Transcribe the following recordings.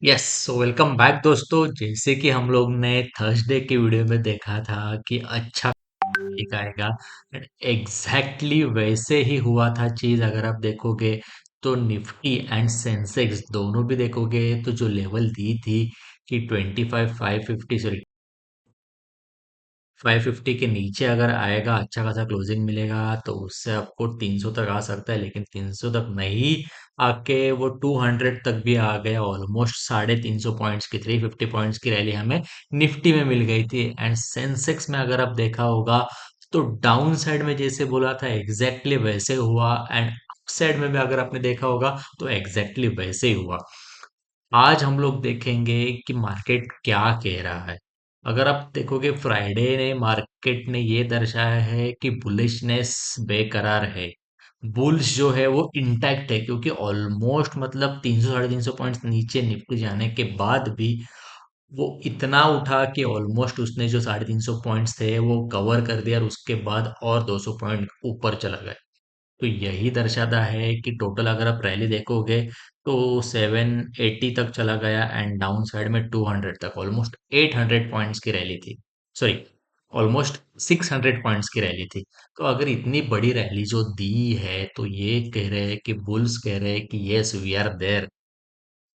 Yes, so welcome back दोस्तों। जैसे कि हम लोग ने थर्सडे की वीडियो में देखा था कि अच्छा एक आएगा। एग्जैक्टली वैसे ही हुआ था चीज। अगर आप देखोगे तो निफ्टी एंड सेंसेक्स दोनों भी देखोगे तो जो लेवल दी थी कि 25 550, सॉरी 550 के नीचे अगर आएगा, अच्छा खासा क्लोजिंग मिलेगा तो उससे आपको 300 तक आ सकता है। लेकिन 300 तक नहीं आके वो 200 तक भी आ गया। ऑलमोस्ट 350 पॉइंट्स की, 350 पॉइंट्स की रैली हमें निफ्टी में मिल गई थी। एंड सेंसेक्स में अगर आप देखा होगा तो डाउन साइड में जैसे बोला था एग्जैक्टली वैसे हुआ, एंड अप साइड में भी अगर आपने देखा होगा तो एग्जैक्टली वैसे ही हुआ। आज हम लोग देखेंगे कि मार्केट क्या कह रहा है। अगर आप देखोगे फ्राइडे ने मार्केट ने ये दर्शाया है कि बुलिशनेस बेकरार है। बुल्स जो है वो इंटैक्ट है, क्योंकि ऑलमोस्ट मतलब 300 350 पॉइंट्स नीचे निफ्टी जाने के बाद भी वो इतना उठा कि ऑलमोस्ट उसने जो 350 पॉइंट्स थे वो कवर कर दिया, और उसके बाद और 200 पॉइंट ऊपर चला गया। तो यही दर्शाता है कि टोटल अगर आप रैली देखोगे तो 780 तक चला गया, एंड डाउन साइड में 200 तक, ऑलमोस्ट 800 पॉइंट्स की रैली थी। सॉरी, ऑलमोस्ट 600 पॉइंट्स की रैली थी। तो अगर इतनी बड़ी रैली जो दी है तो ये कह रहे हैं कि बुल्स कह रहे हैं कि yes we are there.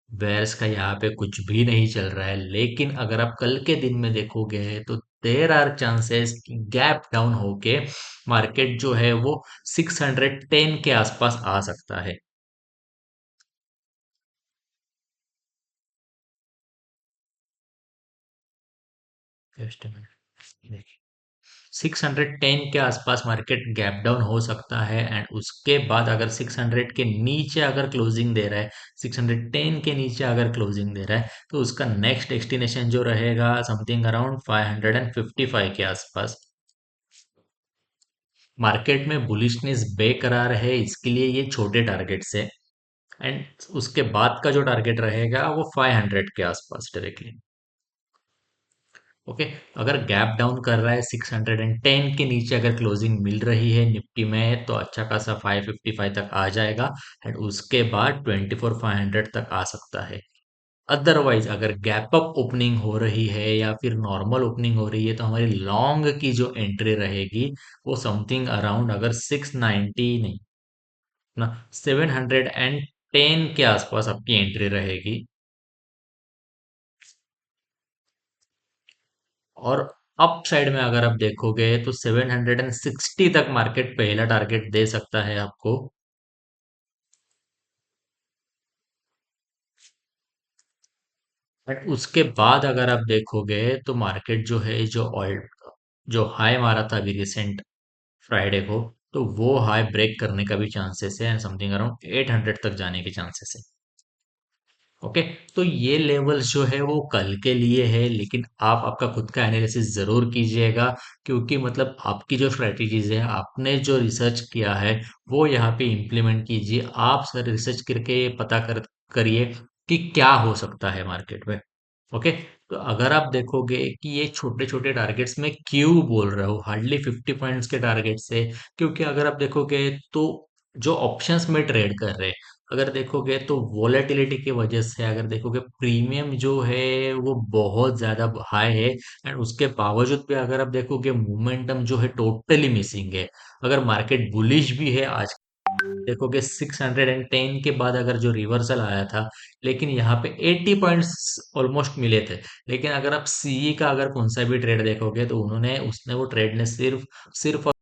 Bears का यहाँ पे कुछ भी नहीं चल रहा है। लेकिन अगर आप कल के दिन में देखोगे तो देर आर चांसेस कि गैप डाउन होके मार्केट जो है वो 610 के आसपास आ सकता है। जस्ट 610 के आसपास मार्केट गैप डाउन हो सकता है, एंड उसके बाद अगर 600 के नीचे अगर क्लोजिंग दे रहा है, 610 के नीचे अगर क्लोजिंग दे रहा है, तो उसका नेक्स्ट डेस्टिनेशन जो रहेगा समथिंग अराउंड 555 के आसपास। मार्केट में बुलिशनेस बेकरार है, इसके लिए ये छोटे टारगेट्स है। एंड उसके बाद का जो टारगेट रहेगा वो 500 के आसपास डायरेक्टली। ओके, अगर गैप डाउन कर रहा है 610 के नीचे अगर क्लोजिंग मिल रही है निफ्टी में तो अच्छा खासा 555 तक आ जाएगा, एंड उसके बाद 24 500 तक आ सकता है। अदरवाइज अगर गैप अप ओपनिंग हो रही है या फिर नॉर्मल ओपनिंग हो रही है तो हमारी लॉन्ग की जो एंट्री रहेगी वो समथिंग अराउंड अगर 690 नहीं ना, 710 के आसपास आपकी एंट्री रहेगी। और अप साइड में अगर आप देखोगे तो 760 तक मार्केट पहला टारगेट दे सकता है आपको। बट उसके बाद अगर आप देखोगे तो मार्केट जो है, जो ऑयल जो हाई मारा था अभी रिसेंट फ्राइडे को, तो वो हाई ब्रेक करने का भी चांसेस है, एंड समथिंग अराउंड 800 तक जाने के चांसेस है। ओके, तो ये लेवल्स जो है वो कल के लिए है, लेकिन आप आपका खुद का एनालिसिस जरूर कीजिएगा। क्योंकि मतलब आपकी जो स्ट्रेटेजीज है, आपने जो रिसर्च किया है वो यहाँ पे इम्प्लीमेंट कीजिए। आप सर रिसर्च करके पता करिए कि क्या हो सकता है मार्केट में। ओके, तो अगर आप देखोगे कि ये छोटे छोटे टारगेट्स में क्यों बोल रहा हूँ, हार्डली 50 पॉइंट्स के टारगेट से, क्योंकि अगर आप देखोगे तो जो ऑप्शंस में ट्रेड कर रहे हैं, अगर देखोगे तो वॉलेटिलिटी की वजह से, अगर देखोगे प्रीमियम जो है वो बहुत ज्यादा हाई है, एंड उसके बावजूद भी अगर आप देखोगे मोमेंटम जो है टोटली मिसिंग है। अगर मार्केट बुलिश भी है आज, देखोगे 610 के बाद अगर जो रिवर्सल आया था, लेकिन यहाँ पे 80 पॉइंट्स ऑलमोस्ट मिले थे। लेकिन अगर आप सीई का अगर कौन सा भी ट्रेड देखोगे तो उन्होंने उसने वो ट्रेड ने सिर्फ सिर्फ और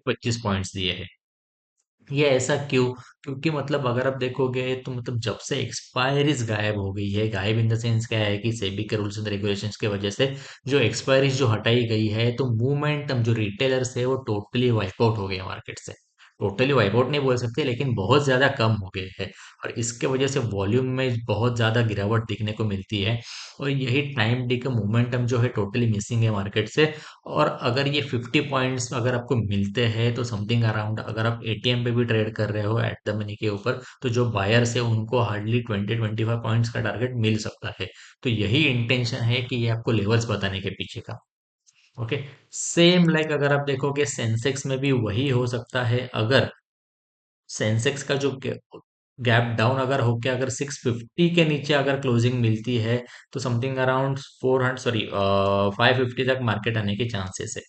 25 पॉइंट्स दिए हैं। ये ऐसा क्यों? क्योंकि मतलब अगर आप देखोगे तो मतलब जब से एक्सपायरीज गायब हो गई है, गायब इन द सेंस क्या है कि सेबी के रूल्स एंड रेगुलेशंस की वजह से जो एक्सपायरीज जो हटाई गई है, तो मूवमेंटम जो रिटेलर्स है वो टोटली वाइप आउट हो गए मार्केट से। टोटली वाइप आउट नहीं बोल सकते, लेकिन बहुत ज्यादा कम हो गए हैं। और इसके वजह से वॉल्यूम में बहुत ज्यादा गिरावट देखने को मिलती है। और यही टाइम डी का मोमेंटम जो है टोटली मिसिंग है मार्केट से। और अगर ये 50 पॉइंट्स अगर आपको मिलते हैं तो समथिंग अराउंड, अगर आप एटीएम पे भी ट्रेड कर रहे हो एट द मनी के ऊपर, तो जो बायर्स है उनको हार्डली 20 25 पॉइंट्स का टारगेट मिल सकता है। तो यही इंटेंशन है कि ये आपको लेवल्स बताने के पीछे का। ओके, सेम लाइक अगर आप देखोगे सेंसेक्स में भी वही हो सकता है। अगर सेंसेक्स का जो गैप डाउन अगर होके अगर 650 के नीचे अगर क्लोजिंग मिलती है तो समथिंग अराउंड 400, सॉरी 550 तक मार्केट आने के चांसेस है।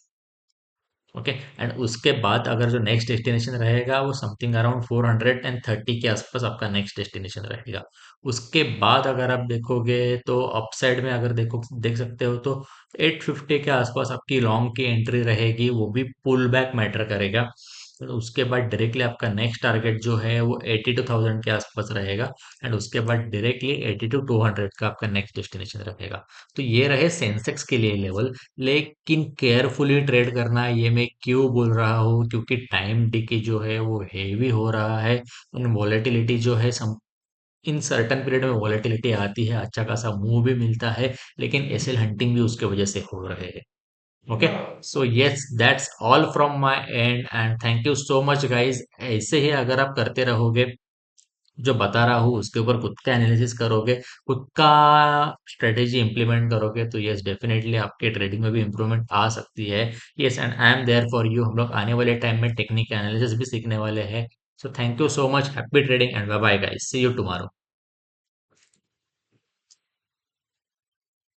ओके। एंड उसके बाद अगर जो नेक्स्ट डेस्टिनेशन रहेगा वो समथिंग अराउंड 430 के आसपास आपका नेक्स्ट डेस्टिनेशन रहेगा। उसके बाद अगर आप देखोगे तो अपसाइड में अगर देख सकते हो तो 850 के आसपास आपकी लॉन्ग की एंट्री रहेगी, वो भी पुल बैक मैटर करेगा। तो उसके बाद डायरेक्टली आपका नेक्स्ट टारगेट जो है वो 82,000 के आसपास रहेगा। एंड उसके बाद डायरेक्टली 82,200 का आपका नेक्स्ट डेस्टिनेशन रहेगा। तो ये रहे सेंसेक्स के लिए लेवल। लेकिन केयरफुली ट्रेड करना, ये मैं क्यों बोल रहा हूँ, क्योंकि टाइम डिके जो है वो हेवी हो रहा है। वॉलेटिलिटी जो है इन सर्टन पीरियड में वॉलेटिलिटी आती है, अच्छा खासा मूव भी मिलता है, लेकिन एसएल हंटिंग भी उसके वजह से हो रहे हैं। Okay. So yes, that's all from my and and thank you so much guys. ऐसे ही अगर आप करते रहोगे, जो बता रहा हूँ उसके ऊपर खुद का एनालिसिस करोगे, खुद का स्ट्रेटेजी इंप्लीमेंट करोगे, तो यस डेफिनेटली आपके ट्रेडिंग में भी इंप्रूवमेंट आ सकती है। Yes, and I am there for you. हम लोग आने वाले टाइम में टेक्निक एनालिसिस भी सीखने वाले हैं। So thank you so much, happy trading and bye bye guys, see you tomorrow.